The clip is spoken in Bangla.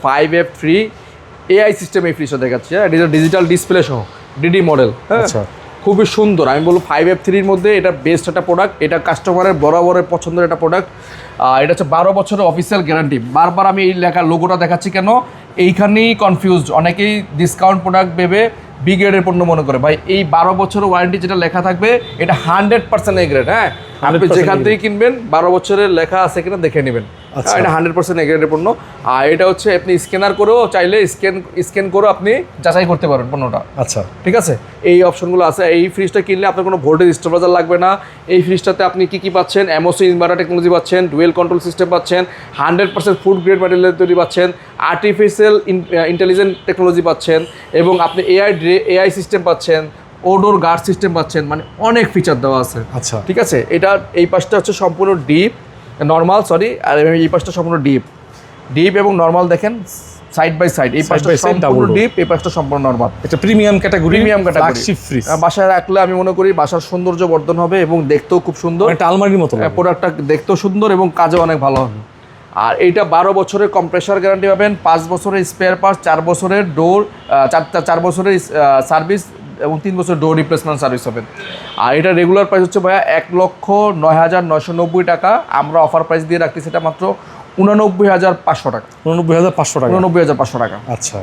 5F3 এআই সিস্টেম এই ফ্রিজটা দেখাচ্ছি। হ্যাঁ, এটা ডিজিটাল ডিসপ্লে সহ ডিডি মডেল। হ্যাঁ, আচ্ছা, খুবই সুন্দর। আমি বলবো 5F3-র মধ্যে এটা বেস্ট একটা প্রোডাক্ট। এটা কাস্টমারের বরাবরের পছন্দের একটা প্রোডাক্ট। এটা হচ্ছে 12 বছরের অফিসিয়াল গ্যারান্টি। বারবার আমি এই লেখা লোগোটা দেখাচ্ছি কেন, এইখানেই কনফিউজড অনেকেই ডিসকাউন্ট প্রোডাক্ট ভেবে বি গ্রেডের পণ্য মনে করে। ভাই এই 12 বছরের ওয়ারেন্টি যেটা লেখা থাকবে এটা 100% এ গ্রেড। হ্যাঁ, আপনি 100% যেখান থেকে কিনবেন 12 বছরের লেখা আছে কিনা দেখে নেবেন। আচ্ছা। এটা 100% এ গ্রেডের পণ্য। আর এটা হচ্ছে আপনি স্ক্যানার করেও চাইলে স্ক্যান করেও আপনি যাচাই করতে পারবেন পণ্যটা। আচ্ছা, ঠিক আছে, এই অপশনগুলো আছে। এই ফ্রিজটা কিনলে আপনার কোনো ভোল্টেজ স্টেবিলাইজার লাগবে না। এই ফ্রিজটাতে আপনি কি পাচ্ছেন, এমওসি ইনভার্টার টেকনোলজি পাচ্ছেন, ডুয়েল কন্ট্রোল সিস্টেম পাচ্ছেন, 100% ফুড গ্রেড ম্যাটেরিয়াল তৈরি পাচ্ছেন, আর্টিফিশিয়াল ইন্টেলিজেন্ট টেকনোলজি পাচ্ছেন, এবং আপনি এআই সিস্টেম পাচ্ছেন, ওডোর গার্ড সিস্টেম পাচ্ছেন। মানে অনেক ফিচার দেওয়া আছে। আচ্ছা, ঠিক আছে, এটা এই পাশটা হচ্ছে সম্পূর্ণ ডিপ নর্মাল, সরি, আর এই পাশটা সম্পূর্ণ ডিপ এবং নর্মাল। দেখেন সাইড বাই সাইড, এই পাশটা সম্পূর্ণ ডিপ, এই পাশটা সম্পূর্ণ নরমাল। এটা প্রিমিয়াম ক্যাটাগরি ফ্ল্যাগশিপ ফ্রিজ। বাসায় রাখলে আমি মনে করি বাসার সৌন্দর্য বর্ধন হবে এবং দেখতেও খুব সুন্দর, একটা আলমারির মতো লাগে। প্রোডাক্টটা দেখতেও সুন্দর এবং কাজেও অনেক ভালো হবে। আর এইটা 12 বছরের কম্প্রেসার গ্যারান্টি পাবেন, 5 বছরের স্পেয়ার পার্টস, 4 বছরের ডোর, 4 বছরের সার্ভিস এবং 3 বছরের ডোর রিপ্লেসমেন্ট সার্ভিস হবে। আর এটা রেগুলার প্রাইস হচ্ছে ভাইয়া 1,09,990 টাকা। আমরা অফার প্রাইস দিয়ে রাখছি সেটা মাত্র 89,500 টাকা। 89,500 টাকা। 89,500 টাকা। আচ্ছা।